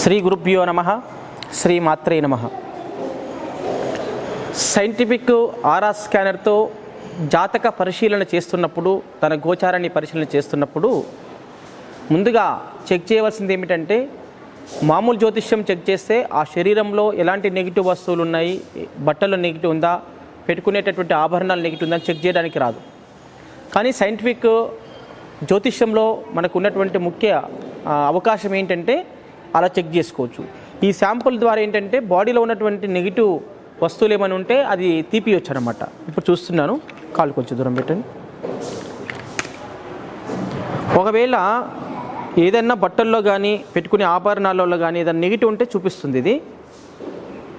శ్రీ గురుభ్యో నమః. శ్రీ మాత్రే నమః. సైంటిఫిక్ ఆరా స్కానర్తో జాతక పరిశీలన చేస్తున్నప్పుడు, తన గోచారాన్ని పరిశీలన చేస్తున్నప్పుడు ముందుగా చెక్ చేయవలసింది ఏమిటంటే, మామూలు జ్యోతిష్యం చెక్ చేస్తే ఆ శరీరంలో ఎలాంటి నెగిటివ్ వస్తువులు ఉన్నాయి, బట్టల్లో నెగిటివ్ ఉందా, పెట్టుకునేటటువంటి ఆభరణాలు నెగిటివ్ ఉందా అని చెక్ చేయడానికి రాదు. కానీ సైంటిఫిక్ జ్యోతిష్యంలో మనకు ఉన్నటువంటి ముఖ్య అవకాశం ఏంటంటే అలా చెక్ చేసుకోవచ్చు. ఈ శాంపుల్ ద్వారా ఏంటంటే బాడీలో ఉన్నటువంటి నెగిటివ్ వస్తువులు ఏమైనా ఉంటే అది తీపియొచ్చు అనమాట. ఇప్పుడు చూస్తున్నాను, కాళ్ళు కొంచెం దూరం పెట్టండి. ఒకవేళ ఏదైనా బట్టల్లో కానీ పెట్టుకునే ఆభరణాలలో కానీ ఏదైనా నెగిటివ్ ఉంటే చూపిస్తుంది ఇది.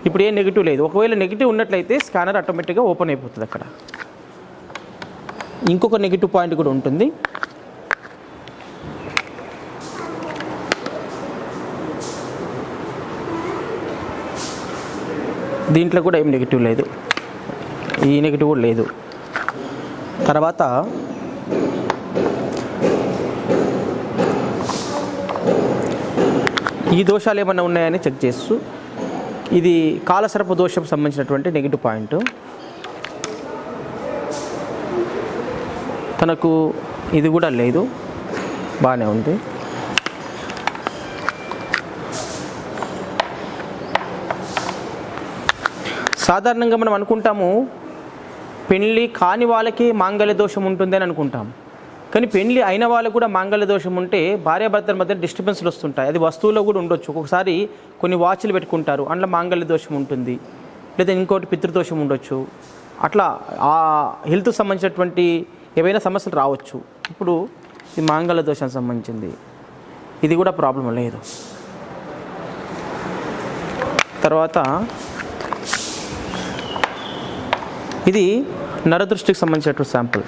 ఇప్పుడు ఏ నెగిటివ్ లేదు. ఒకవేళ నెగిటివ్ ఉన్నట్లయితే స్కానర్ ఆటోమేటిక్గా ఓపెన్ అయిపోతుంది. అక్కడ ఇంకొక నెగిటివ్ పాయింట్ కూడా ఉంటుంది. దీంట్లో కూడా ఏం నెగిటివ్ లేదు, ఈ నెగిటివ్ కూడా లేదు. తర్వాత ఈ దోషాలు ఏమన్నా ఉన్నాయని చెక్ చేస్తూ, ఇది కాలసర్ప దోషం సంబంధించినటువంటి నెగిటివ్ పాయింట్. తనకు ఇది కూడా లేదు, బాగానే ఉంది. సాధారణంగా మనం అనుకుంటాము పెళ్ళి కాని వాళ్ళకి మాంగళ్య దోషం ఉంటుందని అనుకుంటాం. కానీ పెళ్ళి అయిన వాళ్ళకు కూడా మాంగళ్య దోషం ఉంటే భార్యాభర్తల మధ్య డిస్టర్బెన్స్లు వస్తుంటాయి. అది వస్తువుల్లో కూడా ఉండొచ్చు. ఒక్కొక్కసారి కొన్ని వాచ్లు పెట్టుకుంటారు, అందులో మాంగళ్య దోషం ఉంటుంది, లేదా ఇంకోటి పితృదోషం ఉండొచ్చు. అట్లా ఆ హెల్త్ సంబంధించినటువంటి ఏవైనా సమస్యలు రావచ్చు. ఇప్పుడు ఇది మాంగళ్య దోషానికి సంబంధించింది, ఇది కూడా ప్రాబ్లం లేదు. తర్వాత ఇది నరదృష్టికి సంబంధించినటువంటి శాంపుల్.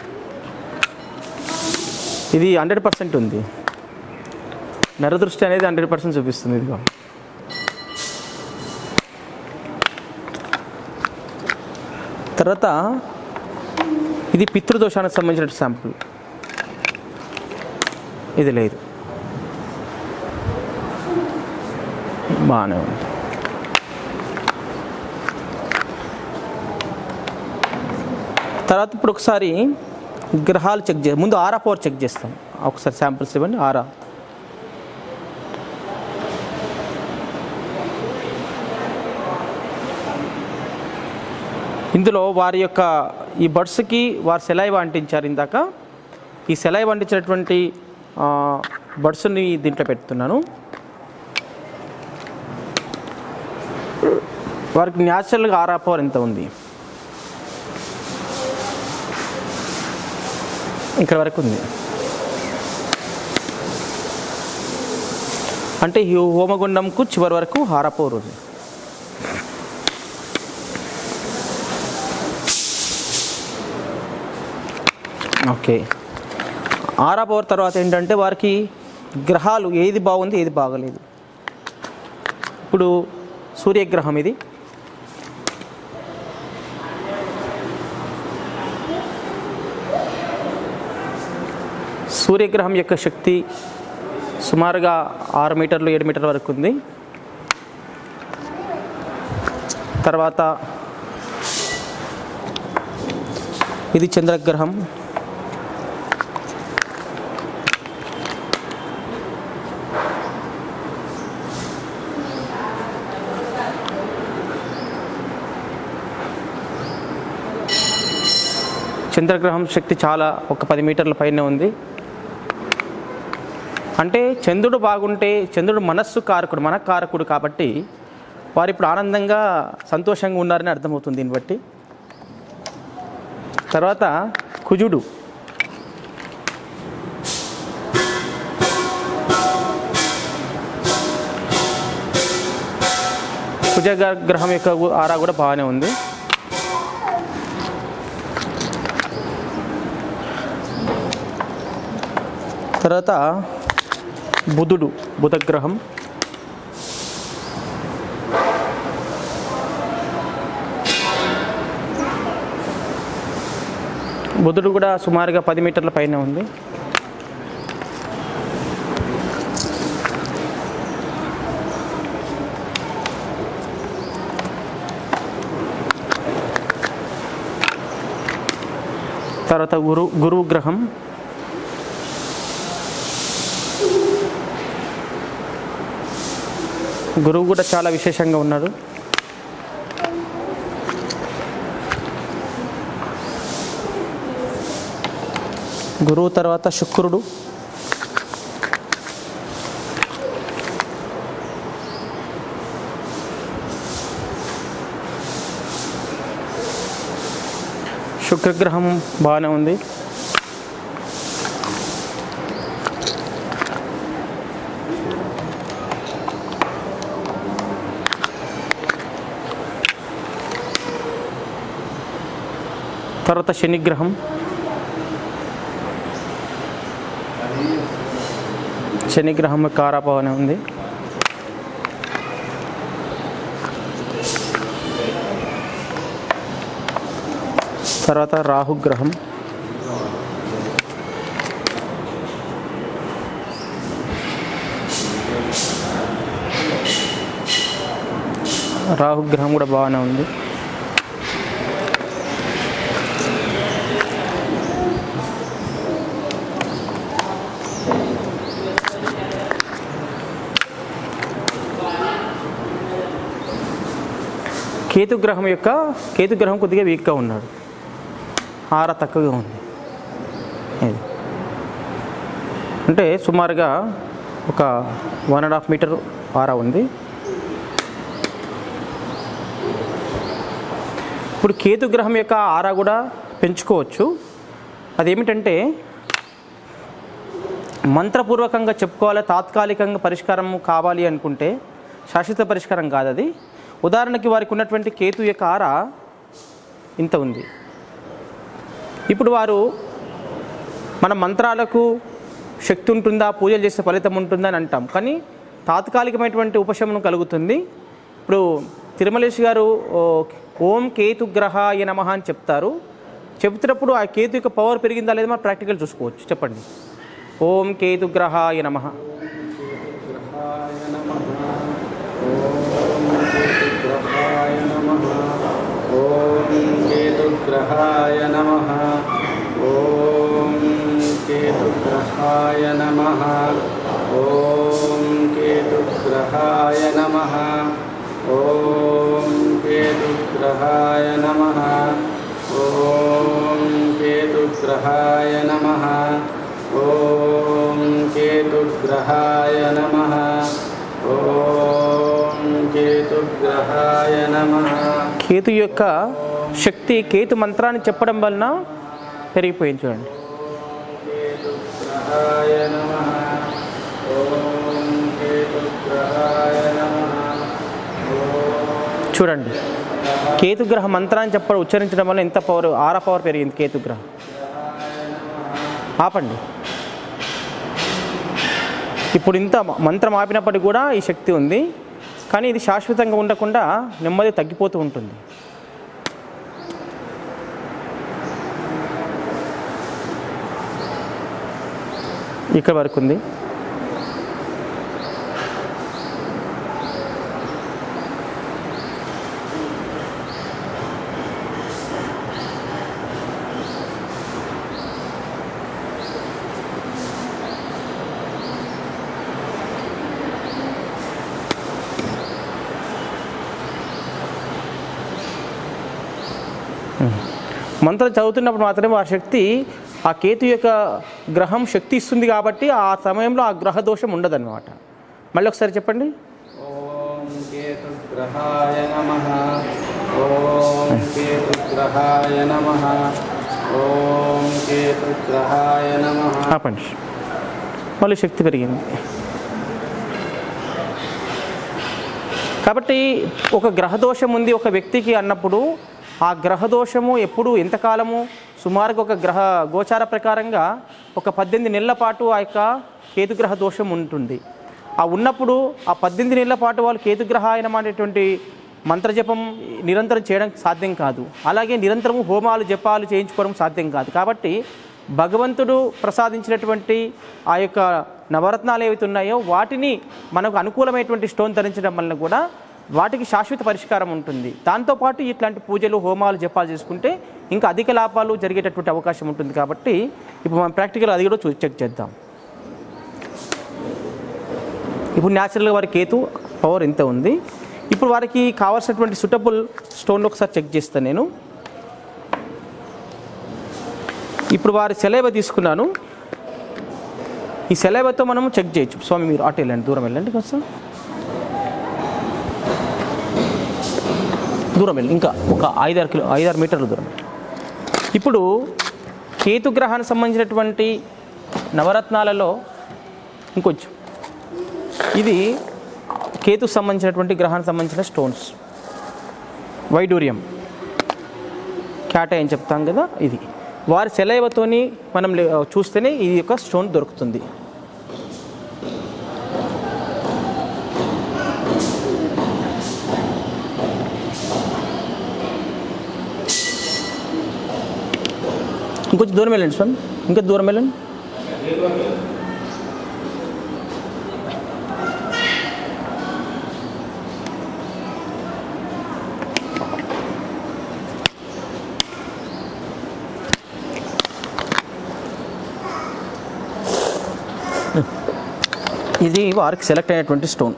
ఇది 100% ఉంది. నరదృష్టి అనేది 100% చూపిస్తుంది. ఇదిగో తర్వాత ఇది పితృదోషానికి సంబంధించిన శాంపుల్. ఇది లేదు, బాగానే ఉంది. తర్వాత ఇప్పుడు ఒకసారి గ్రహాలు చెక్ చేస్తాం. ముందు ఆరా పవర్ చెక్ చేస్తాం. ఒకసారి శాంపిల్స్ ఇవ్వండి. ఆరా ఇందులో వారి యొక్క ఈ బర్డ్స్కి వారు సెలైవ్ అంటించారు ఇందాక. ఈ సెలైవ్ అంటించినటువంటి బర్డ్స్ని దీంట్లో పెడుతున్నాను. వారికి న్యాచురల్గా ఆరా పవర్ ఎంత ఉంది, ఇక్కడ వరకు ఉంది. అంటే ఈ హోమగుండంకు చివరి వరకు ఆరా పవర్ ఉంది. ఓకే, ఆరా పవర్ తర్వాత ఏంటంటే వారికి గ్రహాలు ఏది బాగుంది ఏది బాగలేదు. ఇప్పుడు సూర్యగ్రహం ఇది. సూర్యగ్రహం యొక్క శక్తి సుమారుగా 6 మీటర్లు 7 మీటర్ల వరకు ఉంది. తర్వాత ఇది చంద్రగ్రహం. చంద్రగ్రహం శక్తి చాలా, ఒక 10 మీటర్ల పైన ఉంది. అంటే చంద్రుడు బాగుంటే, చంద్రుడు మనస్సు కారకుడు, మన కారకుడు కాబట్టి వారు ఇప్పుడు ఆనందంగా సంతోషంగా ఉన్నారని అర్థమవుతుంది దీన్ని బట్టి. తర్వాత కుజుడు. కుజ గ్రహం యొక్క ఆరా కూడా బాగానే ఉంది. తర్వాత బుధుడు, బుధగ్రహం. బుధుడు కూడా సుమారుగా 10 మీటర్ల పైన ఉంది. తర్వాత గురువు గ్రహం, గురువు కూడా చాలా విశేషంగా ఉన్నాడు. గురువు తర్వాత శుక్రుడు, శుక్రగ్రహం బాగానే ఉంది. తర్వాత శనిగ్రహం, శనిగ్రహం కారాపవనే ఉంది. తర్వాత రాహుగ్రహం, రాహుగ్రహం కూడా బాగానే ఉంది. కేతుగ్రహం కొద్దిగా వీక్గా ఉన్నాడు, ఆరా తక్కువగా ఉంది. అంటే సుమారుగా ఒక 1.5 మీటర్ ఆరా ఉంది. ఇప్పుడు కేతుగ్రహం యొక్క ఆరా కూడా పెంచుకోవచ్చు. అదేమిటంటే మంత్రపూర్వకంగా చెప్పుకోవాలి, తాత్కాలికంగా పరిష్కారం కావాలి అనుకుంటే శాశ్వత పరిష్కారం కాదు అది. ఉదాహరణకి వారికి ఉన్నటువంటి కేతు యొక్క ఆరా ఇంత ఉంది. ఇప్పుడు వారు మన మంత్రాలకు శక్తి ఉంటుందా, పూజలు చేసే ఫలితం ఉంటుందా అని అంటాం, కానీ తాత్కాలికమైనటువంటి ఉపశమనం కలుగుతుంది. ఇప్పుడు తిరుమలేశ్ గారు ఓం కేతుగ్రహాయ నమః అని చెప్తారు. చెప్తున్నప్పుడు ఆ కేతు యొక్క పవర్ పెరిగిందా లేదా మనం ప్రాక్టికల్ చూసుకోవచ్చు. చెప్పండి. ఓం కేతుగ్రహాయ నమః. కేతుగ్రహాయ నమః. ఓం కేతుగ్రహాయ నమః. ఓం కేతుగ్రహాయ నమః. ఓం కేతుగ్రహాయ నమః. ఓం కేతుగ్రహాయ నమః. ఓం కేతుగ్రహాయ నమః. ఓం కేతుగ్రహాయ నమః. కేతు యొక్క శక్తి కేతు మంత్రాన్ని చెప్పడం వలన పెరిగిపోయింది. చూడండి. చూడండి, కేతుగ్రహ మంత్రాన్ని ఉచ్చరించడం వల్ల ఎంత పవర్, ఆరా పవర్ పెరిగింది కేతుగ్రహం. ఆపండి. ఇప్పుడు ఇంత మంత్రం ఆపినప్పటికీ కూడా ఈ శక్తి ఉంది, కానీ ఇది శాశ్వతంగా ఉండకుండా నెమ్మది తగ్గిపోతూ ఉంటుంది. ఇక్కడ వరకు ఉంది. మంత్రం చదువుతున్నప్పుడు మాత్రమే ఆ శక్తి, ఆ కేతు యొక్క గ్రహం శక్తి ఇస్తుంది కాబట్టి ఆ సమయంలో ఆ గ్రహ దోషం ఉండదన్నమాట. మళ్ళీ ఒకసారి చెప్పండి. ఓం కేతుగ్రహాయ నమః. ఓం కేతుగ్రహాయ నమః. ఓం కేతుగ్రహాయ నమః. ఆపండి. మళ్ళీ శక్తి పెరిగింది. కాబట్టి ఒక గ్రహదోషం ఉంది ఒక వ్యక్తికి అన్నప్పుడు ఆ గ్రహదోషము ఎప్పుడు ఎంతకాలము, సుమారుగా ఒక గ్రహ గోచార ప్రకారంగా ఒక 18 నెలల పాటు ఆ యొక్క కేతుగ్రహ దోషం ఉంటుంది. ఆ ఉన్నప్పుడు ఆ 18 నెలల పాటు వాళ్ళు కేతుగ్రహాయనం అనేటువంటి మంత్రజపం నిరంతరం చేయడం సాధ్యం కాదు. అలాగే నిరంతరము హోమాలు జపాలు చేయించుకోవడం సాధ్యం కాదు. కాబట్టి భగవంతుడు ప్రసాదించినటువంటి ఆ యొక్క నవరత్నాలు ఏవైతే ఉన్నాయో వాటిని మనకు అనుకూలమైనటువంటి స్టోన్ ధరించడం వలన కూడా వాటికి శాశ్వత పరిష్కారం ఉంటుంది. దాంతోపాటు ఇట్లాంటి పూజలు, హోమాలు, జపాలు చేసుకుంటే ఇంకా అధిక లాభాలు జరిగేటటువంటి అవకాశం ఉంటుంది. కాబట్టి ఇప్పుడు మనం ప్రాక్టికల్ అది కూడా చెక్ చేద్దాం. ఇప్పుడు న్యాచురల్గా వారి కేతు పవర్ ఎంత ఉంది. ఇప్పుడు వారికి కావాల్సినటువంటి సూటబుల్ స్టోన్లు ఒకసారి చెక్ చేస్తాను నేను. ఇప్పుడు వారి సెలైవ తీసుకున్నాను. ఈ సెలైవతో మనము చెక్ చేయొచ్చు. స్వామి మీరు అటు వెళ్ళండి, దూరం వెళ్ళండి, కొంచెం దూరం వెళ్ళి ఇంకా ఒక 5-6 మీటర్ల దూరం. ఇప్పుడు కేతు గ్రహానికి సంబంధించినటువంటి నవరత్నాలలో ఇంకొంచెం, ఇది కేతుకు సంబంధించినటువంటి గ్రహానికి సంబంధించిన స్టోన్స్, వైడూర్యం, క్యాటై అని చెప్తాం కదా. ఇది వారి సెలైవతోని మనం చూస్తేనే ఈ యొక్క స్టోన్ దొరుకుతుంది. ఇంకొంచెం దూరం వెళ్ళండి స్వామి, ఇంకా దూరం వెళ్ళండి. ఇది వారికి సెలెక్ట్ అయినటువంటి స్టోన్.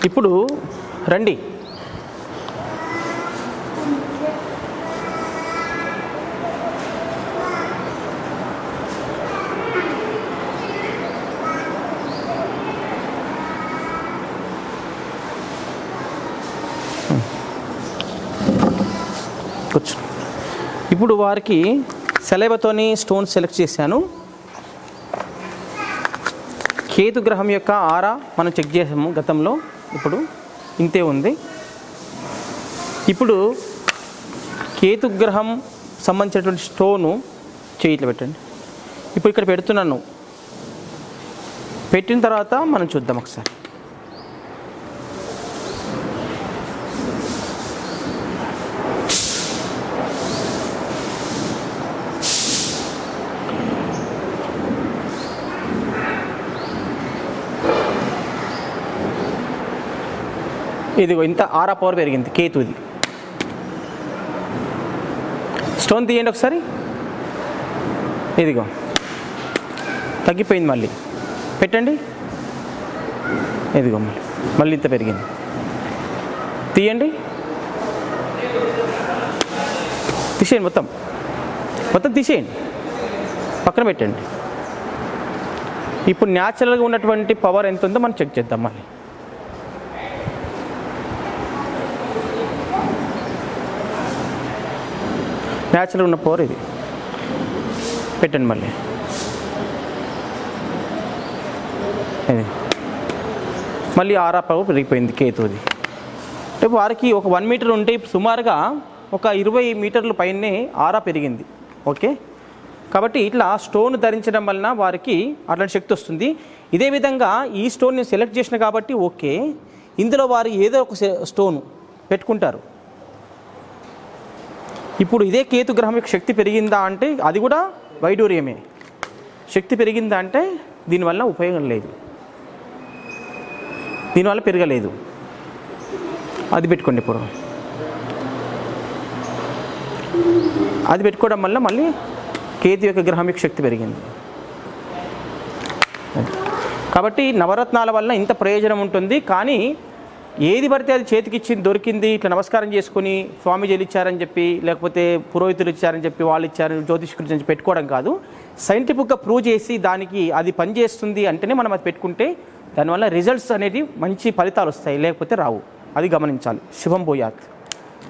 ఇప్పుడు రండి, కూర్చో. ఇప్పుడు వారికి సెలైవతోని స్టోన్ సెలెక్ట్ చేశాను. కేతు గ్రహం యొక్క ఆరా మనం చెక్ చేసాము గతంలో. ఇప్పుడు ఇంతే ఉంది. ఇప్పుడు కేతు గ్రహం సంబంధించినటువంటి స్టోను చేయిట్లో పెట్టండి. ఇప్పుడు ఇక్కడ పెడుతున్నాను. పెట్టిన తర్వాత మనం చూద్దాం ఒకసారి. ఇదిగో ఇంత ఆరా పవర్ పెరిగింది కేతుది. స్టోన్ తీయండి ఒకసారి. ఇదిగో తగ్గిపోయింది. మళ్ళీ పెట్టండి. ఇదిగో మళ్ళీ ఇంత పెరిగింది. తీయండి, తీసేయండి, మొత్తం తీసేయండి, పక్కన పెట్టండి. ఇప్పుడు న్యాచురల్గా ఉన్నటువంటి పవర్ ఎంత ఉందో మనం చెక్ చేద్దాం. మళ్ళీ న్యాచురల్ ఉన్న పవర్ ఇది పెట్టండి. మళ్ళీ ఇది మళ్ళీ ఆరా పవర్ పెరిగిపోయింది కేతుది. అంటే వారికి ఒక 1 మీటర్ ఉంటే ఇప్పుడు సుమారుగా ఒక 20 మీటర్ల పైనే ఆరా పెరిగింది. ఓకే, కాబట్టి ఇట్లా స్టోన్ ధరించడం వలన వారికి అట్లాంటి శక్తి వస్తుంది. ఇదే విధంగా ఈ స్టోన్ నేను సెలెక్ట్ చేసిన కాబట్టి ఓకే, ఇందులో వారు ఏదో ఒక స్టోన్ పెట్టుకుంటారు. ఇప్పుడు ఇదే కేతు గ్రహం యొక్క శక్తి పెరిగిందా అంటే అది కూడా వైడూర్యమే. శక్తి పెరిగిందా అంటే దీనివల్ల ఉపయోగం లేదు, దీనివల్ల పెరగలేదు. అది పెట్టుకోండి. ఇప్పుడు అది పెట్టుకోవడం వల్ల మళ్ళీ కేతు యొక్క గ్రహం యొక్క శక్తి పెరిగింది. కాబట్టి నవరత్నాల వల్ల ఇంత ప్రయోజనం ఉంటుంది. కానీ ఏది పడితే అది చేతికిచ్చింది దొరికింది ఇట్లా నమస్కారం చేసుకుని స్వామీజీలు ఇచ్చారని చెప్పి, లేకపోతే పురోహితులు ఇచ్చారని చెప్పి, వాళ్ళు ఇచ్చారని జ్యోతిష్కులు నుంచి పెట్టుకోవడం కాదు. సైంటిఫిక్గా ప్రూవ్ చేసి దానికి అది పనిచేస్తుంది అంటేనే మనం అది పెట్టుకుంటే దానివల్ల రిజల్ట్స్ అనేది మంచి ఫలితాలు వస్తాయి, లేకపోతే రావు. అది గమనించాలి. శుభం భూయాత్.